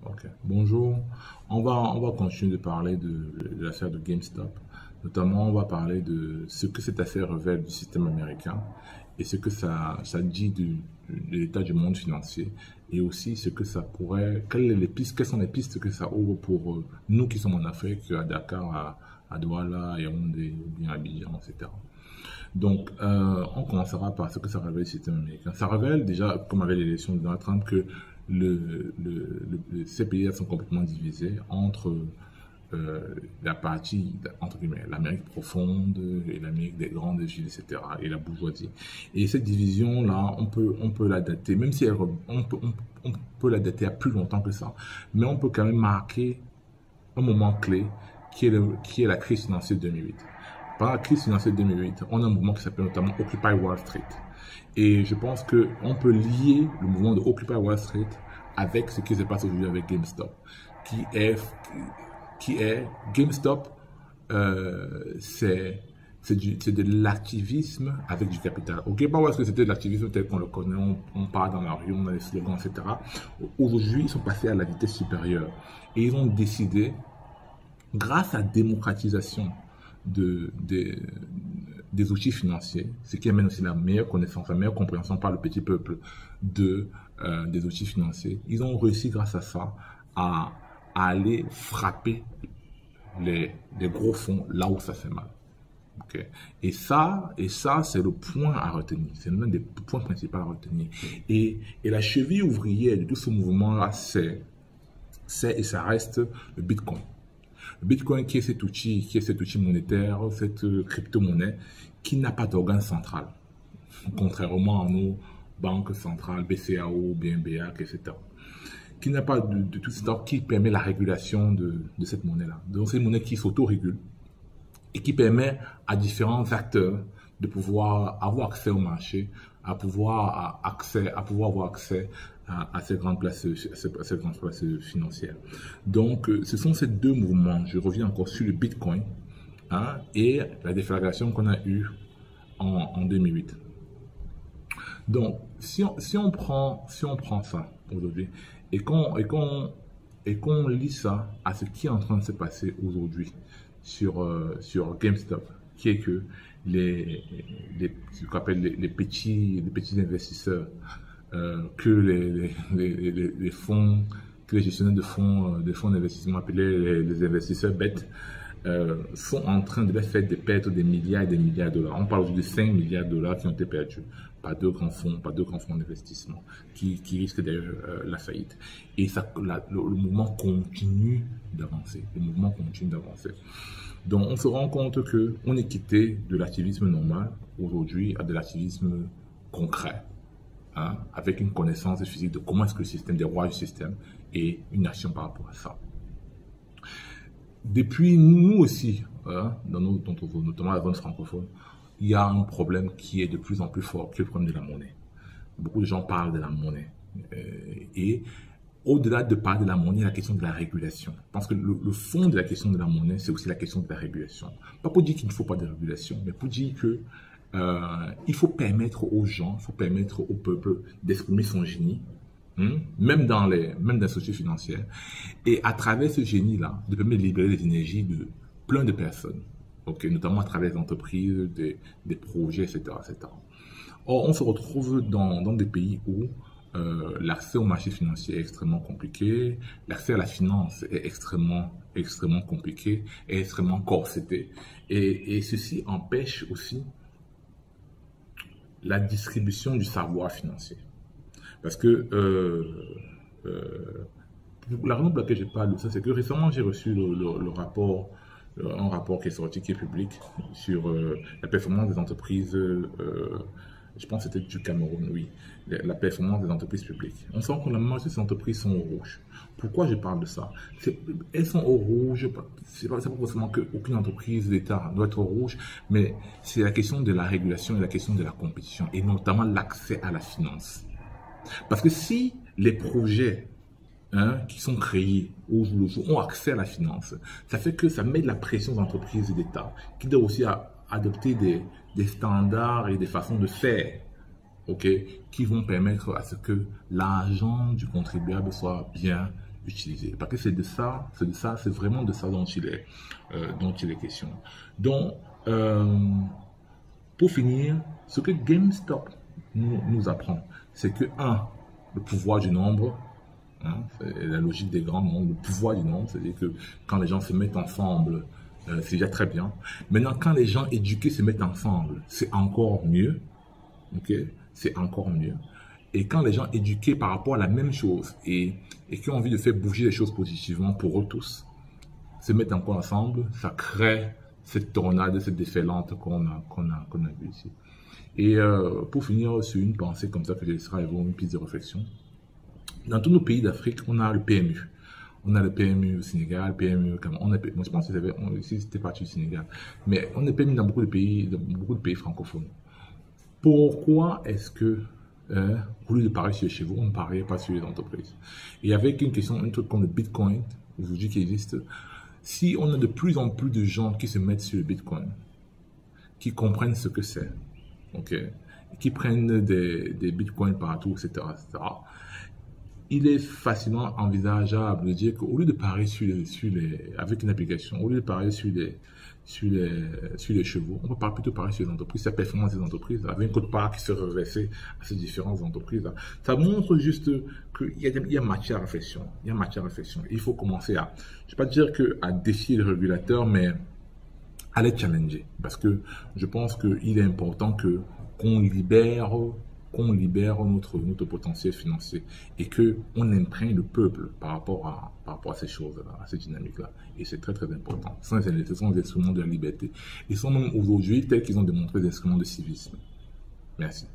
Ok, bonjour. On va continuer de parler de l'affaire de GameStop. Notamment, on va parler de ce que cette affaire révèle du système américain et ce que ça dit de l'état du monde financier et aussi ce que ça pourrait, quelles sont les pistes que ça ouvre pour nous qui sommes en Afrique, à Dakar, à Douala, Yaoundé, ou bien à Abidjan, etc. Donc, on commencera par ce que ça révèle le système américain. Ça révèle déjà, comme avec l'élection de Donald Trump, que ces pays sont complètement divisés entre la partie, entre guillemets, l'Amérique profonde et l'Amérique des grandes villes, etc., et la bourgeoisie. Et cette division-là, on peut la dater, même si on peut la dater à plus longtemps que ça, mais on peut quand même marquer un moment clé qui est la crise financière de 2008. Par la crise financière de 2008, on a un mouvement qui s'appelle notamment Occupy Wall Street. Et je pense qu'on peut lier le mouvement de Occupy Wall Street avec ce qui se passe aujourd'hui avec GameStop, qui est GameStop, c'est de l'activisme avec du capital. Ok, pas parce que c'était de l'activisme tel qu'on le connaît, on part dans la rue, on a des slogans, etc. Aujourd'hui, ils sont passés à la vitesse supérieure et ils ont décidé, grâce à la démocratisation des outils financiers, ce qui amène aussi la meilleure connaissance, la meilleure compréhension par le petit peuple des outils financiers. Ils ont réussi grâce à ça à aller frapper les gros fonds là où ça fait mal. Okay. Et ça c'est le point à retenir. C'est l'un des points principaux à retenir. Et la cheville ouvrière de tout ce mouvement-là, c'est et ça reste le Bitcoin. Le Bitcoin qui est cet outil monétaire, cette crypto-monnaie qui n'a pas d'organe central, contrairement à nos banques centrales, BCAO, BNBAC, etc. Qui n'a pas de tout ce temps qui permet la régulation de cette monnaie-là. Donc c'est une monnaie qui s'auto-régule et qui permet à différents acteurs de pouvoir avoir accès au marché, à pouvoir avoir accès à ces grandes places, financières. Donc, ce sont ces deux mouvements. Je reviens encore sur le Bitcoin, hein, et la déflagration qu'on a eue en 2008. Donc, si on prend ça aujourd'hui et qu'on lit ça à ce qui est en train de se passer aujourd'hui sur GameStop, qui est que ce qu'on appelle les petits investisseurs, que les fonds, que les gestionnaires de fonds d'investissement appelés les investisseurs bêtes, sont en train de faire des pertes de milliards et des milliards de dollars. On parle aujourd'hui de 5 milliards de dollars qui ont été perdus par deux grands fonds d'investissement qui risquent d'ailleurs la faillite. Et le mouvement continue d'avancer. Donc on se rend compte qu'on est quitté de l'activisme normal aujourd'hui à de l'activisme concret, hein, avec une connaissance physique de comment est-ce que le système, des rois du système, et une action par rapport à ça. Depuis, nous aussi, hein, notamment la zone francophone, il y a un problème qui est de plus en plus fort, qui est le problème de la monnaie. Beaucoup de gens parlent de la monnaie. Et au-delà de parler de la monnaie, la question de la régulation. Parce que le fond de la question de la monnaie, c'est aussi la question de la régulation. Pas pour dire qu'il ne faut pas de régulation, mais pour dire que il faut permettre aux gens, il faut permettre au peuple d'exprimer son génie, même dans les sociétés financières, et à travers ce génie-là, de permettre de libérer les énergies de plein de personnes, okay, notamment à travers des entreprises, des projets, etc., etc. Or, on se retrouve dans des pays où l'accès au marché financier est extrêmement compliqué, l'accès à la finance est extrêmement compliqué, est extrêmement corseté, et ceci empêche aussi la distribution du savoir financier. Parce que la raison pour laquelle je parle de ça, c'est que récemment j'ai reçu un rapport qui est sorti, qui est public, sur la performance des entreprises, je pense que c'était du Cameroun, oui, la performance des entreprises publiques. On sent que la majorité de ces entreprises sont au rouge. Pourquoi je parle de ça? Elles sont au rouge, c'est pas forcément qu'aucune entreprise d'État doit être au rouge, mais c'est la question de la régulation et la question de la compétition, et notamment l'accès à la finance. Parce que si les projets, hein, qui sont créés au jour le jour ont accès à la finance, ça fait que ça met de la pression aux entreprises d'État qui doivent aussi adopter des standards et des façons de faire, okay, qui vont permettre à ce que l'argent du contribuable soit bien utiliser. Parce que c'est vraiment de ça dont il est question. Donc, pour finir, ce que GameStop nous apprend, c'est que, le pouvoir du nombre, c'est la logique des grands nombres, le pouvoir du nombre, c'est-à-dire que quand les gens se mettent ensemble, c'est déjà très bien. Maintenant, quand les gens éduqués se mettent ensemble, c'est encore mieux. Ok, c'est encore mieux. Et quand les gens éduqués par rapport à la même chose et qui ont envie de faire bouger les choses positivement pour eux tous, se mettent encore ensemble, ça crée cette tornade, cette déferlante qu'on a vu ici. Et pour finir sur une pensée comme ça que je laisserai à vous, une piste de réflexion. Dans tous nos pays d'Afrique, on a le PMU. On a le PMU au Sénégal, PMU au Cameroun. Moi, je pense que c'était parti du Sénégal. Mais on est PMU dans beaucoup de pays francophones. Pourquoi est-ce que, au lieu de parier sur les chevaux, on ne parie pas sur les entreprises? Et avec une question, un truc comme le Bitcoin, aujourd'hui qui existe, si on a de plus en plus de gens qui se mettent sur le Bitcoin, qui comprennent ce que c'est, ok, qui prennent des Bitcoins partout, etc., il est facilement envisageable de dire qu'au lieu de parier avec une application, au lieu de parier sur les chevaux, on peut plutôt parier sur les entreprises, la performance des entreprises, avec un quote-part qui se reversé à ces différentes entreprises. Ça montre juste qu'il y a matière à réflexion. Il y a matière à réflexion. Il faut commencer je ne vais pas dire à défier le régulateur, mais à les challenger. Parce que je pense qu'il est important qu'on libère notre potentiel financier et qu'on imprègne le peuple par rapport à ces choses-là, à ces dynamiques-là. Et c'est très, très important. Ce sont des instruments de la liberté. Ils sont même aujourd'hui tels qu'ils ont démontré des instruments de civisme. Merci.